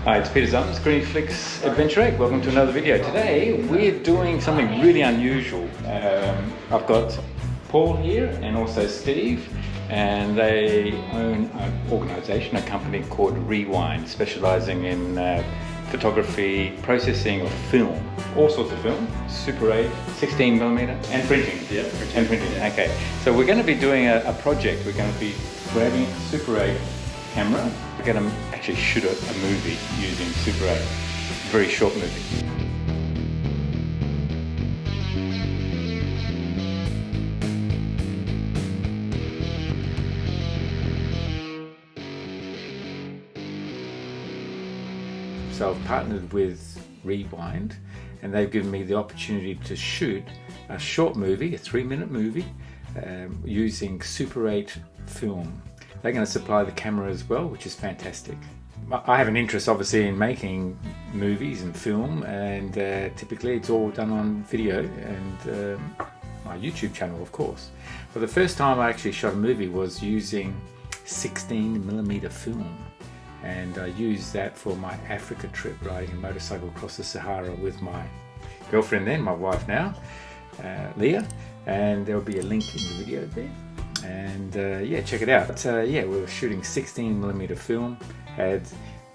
Hi, it's Peter Zums, Griniflix Adventure 8. Welcome to another video. Today we're doing something really unusual. I've got Paul here and also Steve, and they own an organisation, a company called Rewind, specialising in photography, processing of film, all sorts of film, Super 8, 16mm, and printing. Yeah, and printing. Okay, so we're going to be doing a project. We're going to be grabbing a Super 8 camera. We're going to actually shoot a movie using Super 8, very short movie. So I've partnered with Rewind, and they've given me the opportunity to shoot a short movie, a 3-minute movie, using Super 8 film. They're going to supply the camera as well, which is fantastic. I have an interest obviously in making movies and film, and typically it's all done on video and my YouTube channel, of course. But the first time I actually shot a movie was using 16mm film. And I used that for my Africa trip, riding a motorcycle across the Sahara with my girlfriend then, my wife now, Leah, and there'll be a link in the video there. And yeah, check it out. But, yeah, we were shooting 16mm film, had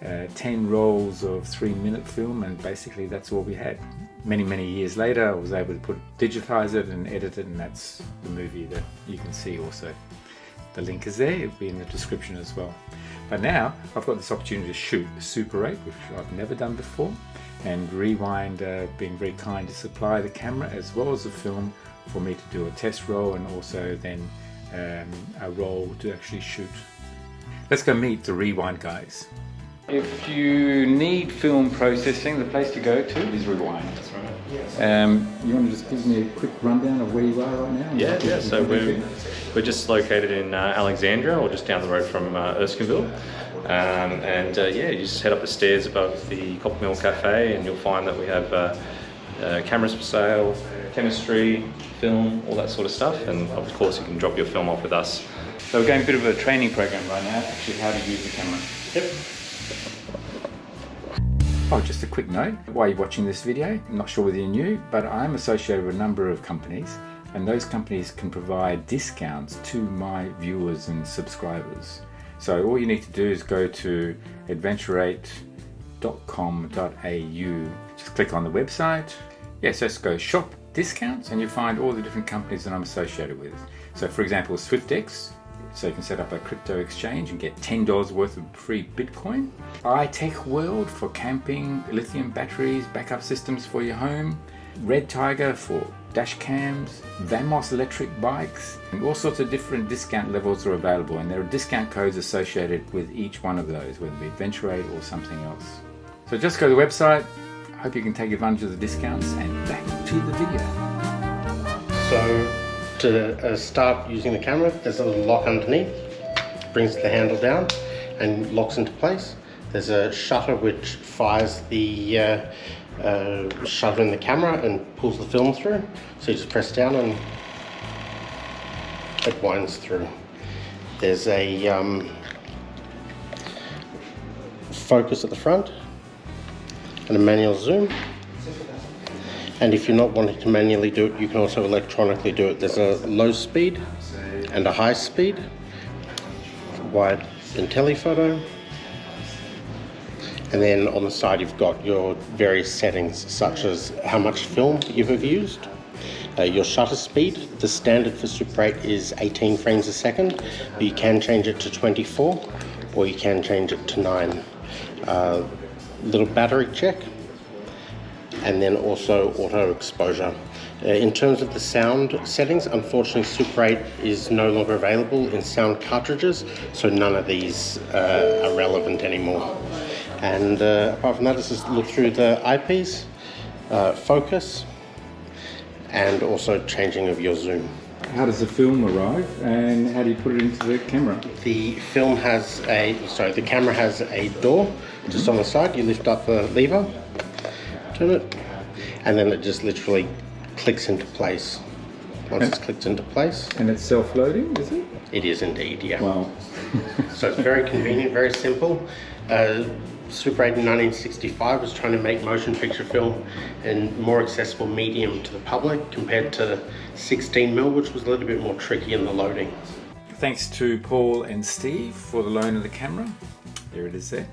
10 rolls of 3-minute film, and basically that's all we had. Many years later I was able to digitize it and edit it, and that's the movie that you can see also. The link is there, it'll be in the description as well. But now I've got this opportunity to shoot a Super 8, which I've never done before, and Rewind being very kind to supply the camera as well as the film for me to do a test roll, and also then a roll to actually shoot. Let's go meet the Rewind guys. If you need film processing, the place to go to is Rewind. That's right. You want to just give me a quick rundown of where you are right now? Yeah. So we're just located in Alexandria, or just down the road from Erskineville. Yeah, you just head up the stairs above the Copper Mill Cafe, and you'll find that we have cameras for sale, chemistry, film, all that sort of stuff. And of course, you can drop your film off with us. So we're going a bit of a training program right now, actually how to use the camera. Yep. Oh, just a quick note, while you're watching this video, I'm not sure whether you knew, but I'm associated with a number of companies, and those companies can provide discounts to my viewers and subscribers. So all you need to do is go to adventure8.com.au, just click on the website. Yes, just go shop discounts, and you find all the different companies that I'm associated with. So for example, SwiftX, so you can set up a crypto exchange and get $10 worth of free Bitcoin. iTECHWORLD for camping, lithium batteries, backup systems for your home. REDTIGER for Dashcams, BOUNUS electric bikes, and all sorts of different discount levels are available, and there are discount codes associated with each one of those, whether it be Adventure 8 or something else. So just go to the website. I hope you can take advantage of the discounts, and back to the video. So to start using the camera, there's a lock underneath, brings the handle down and locks into place. There's a shutter which fires the shutter in the camera and pulls the film through. So you just press down and it winds through. There's a focus at the front and a manual zoom. And if you're not wanting to manually do it, you can also electronically do it. There's a low speed and a high speed, wide and telephoto. And then on the side you've got your various settings, such as how much film you've ever used, your shutter speed. The standard for Super 8 is 18 frames a second, but you can change it to 24, or you can change it to 9. Little battery check, and then also auto exposure. In terms of the sound settings, unfortunately Super 8 is no longer available in sound cartridges, so none of these are relevant anymore. And apart from that, let's just look through the eyepiece, focus, and also changing of your zoom. How does the film arrive, and how do you put it into the camera? The camera has a door just on the side. You lift up the lever, turn it, and then it just literally clicks into place. Once it's clicked into place. And it's self-loading, is it? It is indeed, yeah. Wow. So it's very convenient, very simple. Super 8 in 1965 was trying to make motion picture film a more accessible medium to the public compared to 16mm, which was a little bit more tricky in the loading. Thanks to Paul and Steve for the loan of the camera. There it is there.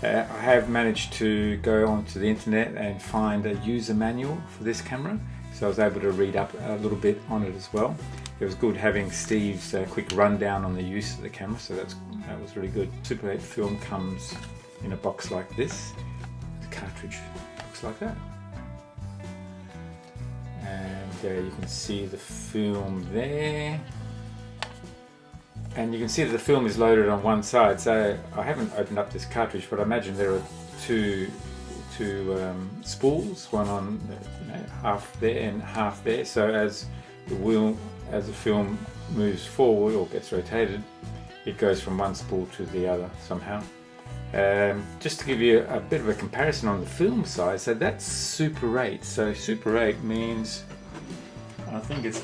I have managed to go onto the internet and find a user manual for this camera, so I was able to read up a little bit on it as well. It was good having Steve's quick rundown on the use of the camera, so that was really good. Super 8 film comes in a box like this. The cartridge looks like that. And you can see the film there. And you can see that the film is loaded on one side. So I haven't opened up this cartridge, but I imagine there are two spools, one on half there and half there. So as the film moves forward or gets rotated, it goes from one spool to the other somehow. Just to give you a bit of a comparison on the film size, so that's Super 8. So Super 8 means, I think it's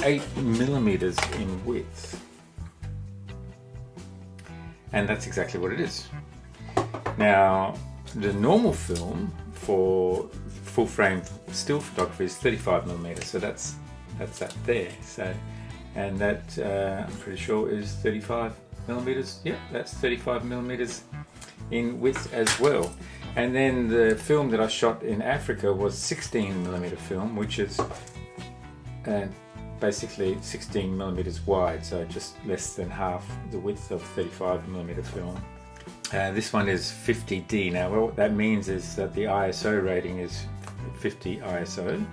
8mm in width. And that's exactly what it is. Now, the normal film for full frame still photography is 35mm, so that's that there. So, and that I'm pretty sure is 35mm. Yeah, that's 35mm in width as well. And then the film that I shot in Africa was 16mm film, which is basically 16mm wide, so just less than half the width of 35mm film. This one is 50D. Now what that means is that the ISO rating is 50 ISO,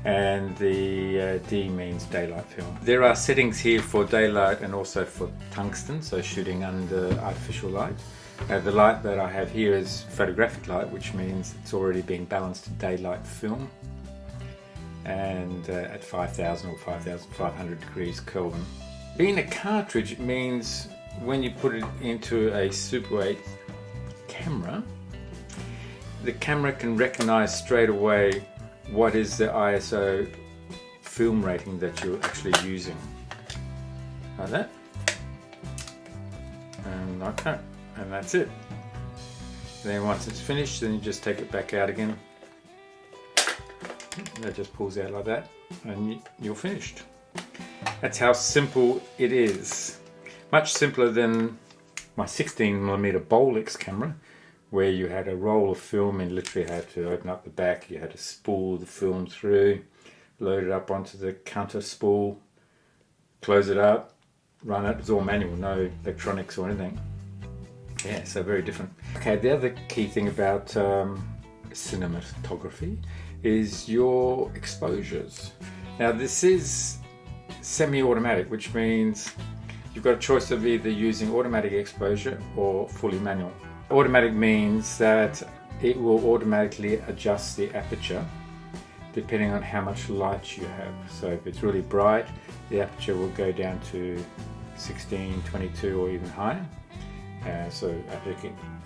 and the D means daylight film. There are settings here for daylight and also for tungsten, so shooting under artificial light. The light that I have here is photographic light, which means it's already being balanced to daylight film, and at 5000 or 5500 degrees Kelvin. Being a cartridge means when you put it into a Super 8 camera, the camera can recognize straight away what is the ISO film rating that you're actually using. Like that, and like that, and that's it. Then once it's finished, then you just take it back out again. That just pulls out like that, and you're finished. That's how simple it is. Much simpler than my 16mm Bolex camera, where you had a roll of film and literally had to open up the back. You had to spool the film through, load it up onto the counter spool, close it up, run it. It was all manual, no electronics or anything. Yeah, so very different. Okay, the other key thing about cinematography is your exposures. Now this is semi-automatic, which means you've got a choice of either using automatic exposure or fully manual. Automatic means that it will automatically adjust the aperture depending on how much light you have. So if it's really bright, the aperture will go down to 16, 22 or even higher. So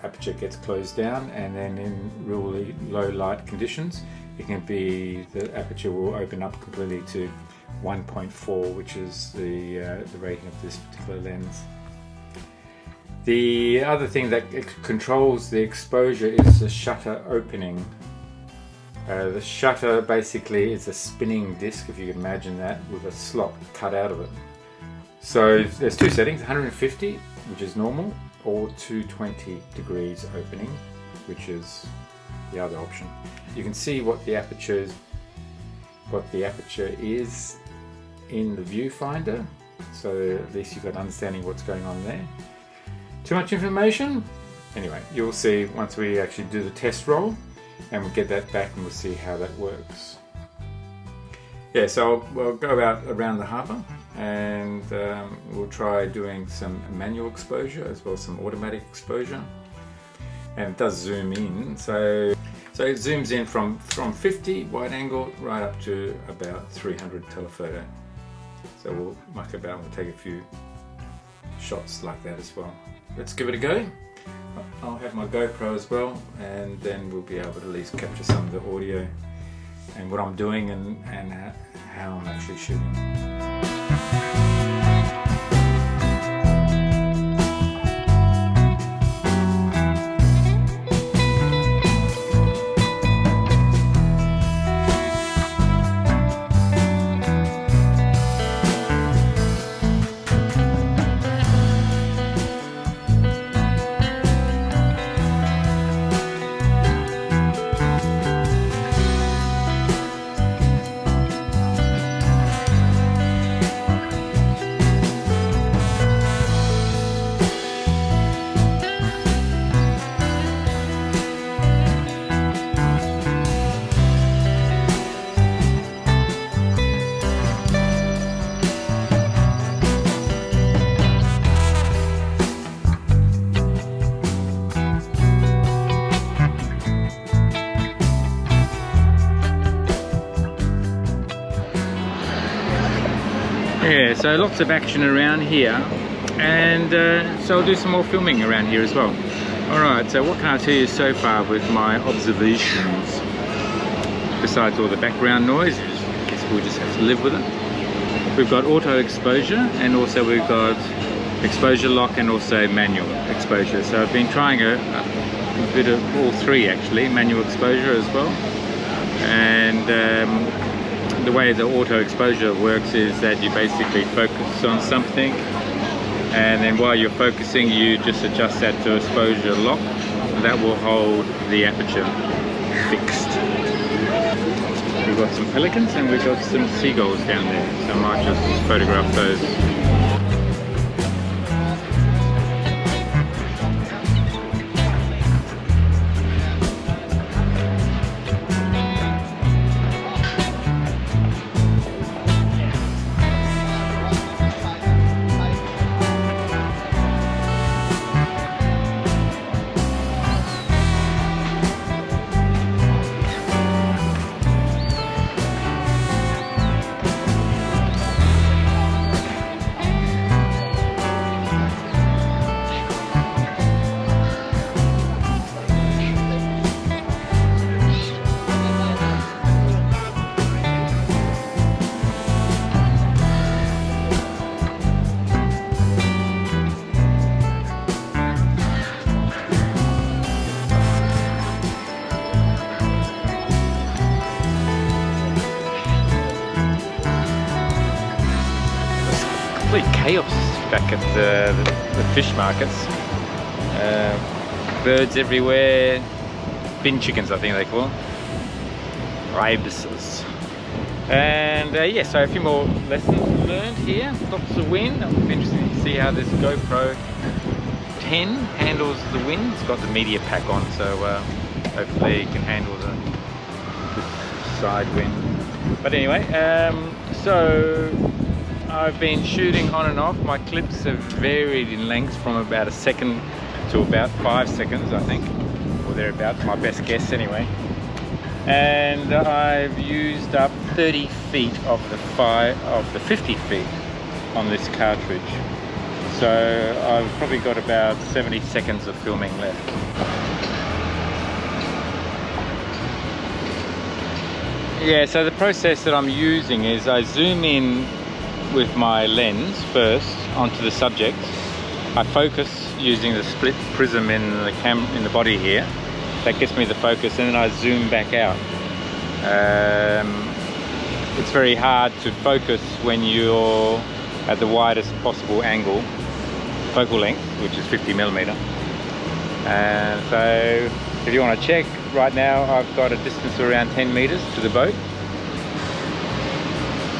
aperture gets closed down, and then in really low light conditions, it can be the aperture will open up completely to 1.4, which is the rating of this particular lens. The other thing that controls the exposure is the shutter opening. The shutter basically is a spinning disc, if you can imagine that, with a slot cut out of it. So there's two settings, 150, which is normal, or 220 degrees opening, which is the other option. You can see what the aperture is in the viewfinder, so at least you've got an understanding what's going on there. Too much information? Anyway, you'll see once we actually do the test roll, and we'll get that back and we'll see how that works. Yeah, so we'll go out around the harbour, and we'll try doing some manual exposure as well as some automatic exposure. And it does zoom in, so it zooms in from 50 wide angle right up to about 300 telephoto. So we'll muck about, we'll take a few shots like that as well. Let's give it a go. I'll have my GoPro as well, and then we'll be able to at least capture some of the audio and what I'm doing and how I'm actually shooting. Yeah, so lots of action around here, and so I'll do some more filming around here as well. Alright, so what can I tell you so far with my observations? Besides all the background noise, I guess we'll just have to live with it. We've got auto exposure, and also we've got exposure lock and also manual exposure. So I've been trying a bit of all three actually, manual exposure as well. And the way the auto exposure works is that you basically focus on something, and then while you're focusing you just adjust that to exposure lock. That will hold the aperture fixed. We've got some pelicans and we've got some seagulls down there, so I might just photograph those. Complete chaos back at the fish markets. Birds everywhere, bin chickens I think they call them, ibises. And yeah, so a few more lessons learned here. Lots of wind. I'm interested to see how this GoPro 10 handles the wind. It's got the media pack on, so hopefully it can handle the side wind. But anyway, so I've been shooting on and off. My clips have varied in length from about a second to about 5 seconds, I think, or thereabouts, my best guess anyway. And I've used up 30 feet of the 50 feet on this cartridge. So I've probably got about 70 seconds of filming left. Yeah, so the process that I'm using is I zoom in with my lens first onto the subject. I focus using the split prism in the body here. That gets me the focus, and then I zoom back out. It's very hard to focus when you're at the widest possible angle, focal length, which is 50mm. And so if you want to check, right now I've got a distance of around 10 meters to the boat,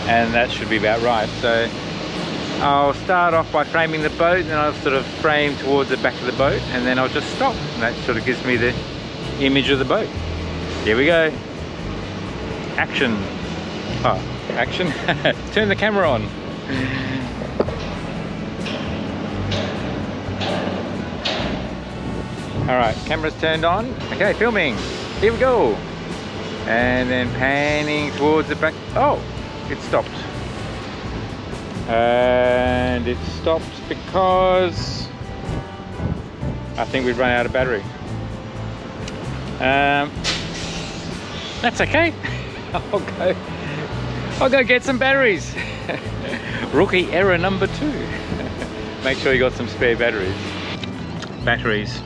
and that should be about right. So I'll start off by framing the boat, and then I'll sort of frame towards the back of the boat, and then I'll just stop, and that sort of gives me the image of the boat. Here we go. Action. Oh, action. Turn the camera on. Alright, camera's turned on. Okay, filming. Here we go. And then panning towards the back. Oh, it stopped. And it stopped because I think we've run out of battery. That's okay. I'll go get some batteries. Rookie error number 2. Make sure you got some spare batteries. Batteries.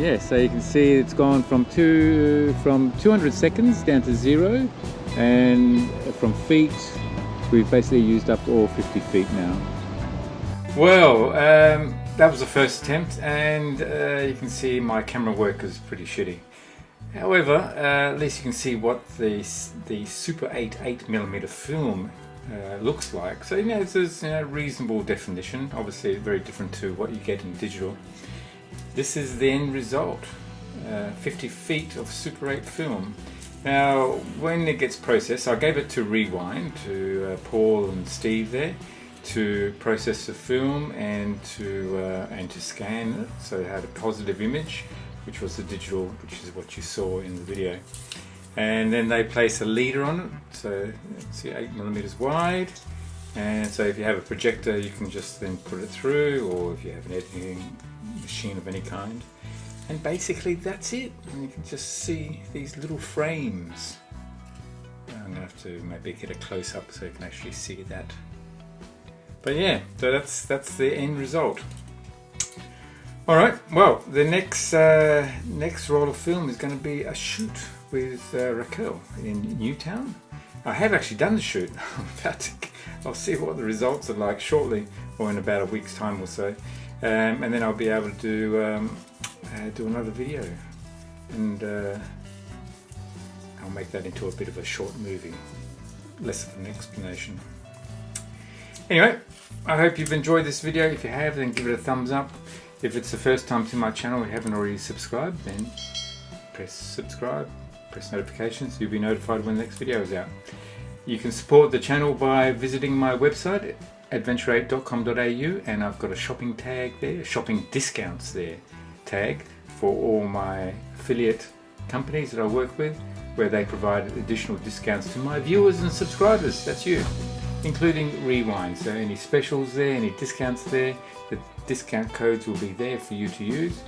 yeah, so you can see it's gone from 200 seconds down to 0, and from feet we've basically used up all 50 feet now. Well, that was the first attempt, and you can see my camera work is pretty shitty. However, at least you can see what the Super 8 8mm film looks like. So there's reasonable definition. Obviously very different to what you get in digital. This is the end result, 50 feet of Super 8 film. Now when it gets processed, I gave it to Rewind, to Paul and Steve there, to process the film and to scan it so it had a positive image, which was the digital, which is what you saw in the video. And then they place a leader on it, so it's 8mm wide, and so if you have a projector you can just then put it through, or if you have an editing machine of any kind, and basically that's it. And you can just see these little frames. I'm going to have to maybe get a close-up so you can actually see that. But yeah, so that's the end result. Alright, well, the next roll of film is going to be a shoot with Raquel in Newtown. I have actually done the shoot. I'll see what the results are like shortly, or in about a week's time or so, and then I'll be able to do another video, and I'll make that into a bit of a short movie, less of an explanation. Anyway, I hope you've enjoyed this video. If you have, then give it a thumbs up. If it's the first time to my channel and you haven't already subscribed, then press subscribe, press notifications, you'll be notified when the next video is out. You can support the channel by visiting my website, adventure8.com.au, and I've got a shopping tag there, shopping discounts there tag for all my affiliate companies that I work with, where they provide additional discounts to my viewers and subscribers. That's you, including Rewind. So any specials there, any discounts there, the discount codes will be there for you to use,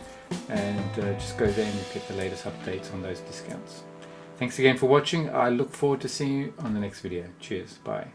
and just go there and get the latest updates on those discounts. Thanks again for watching. I look forward to seeing you on the next video. Cheers, bye.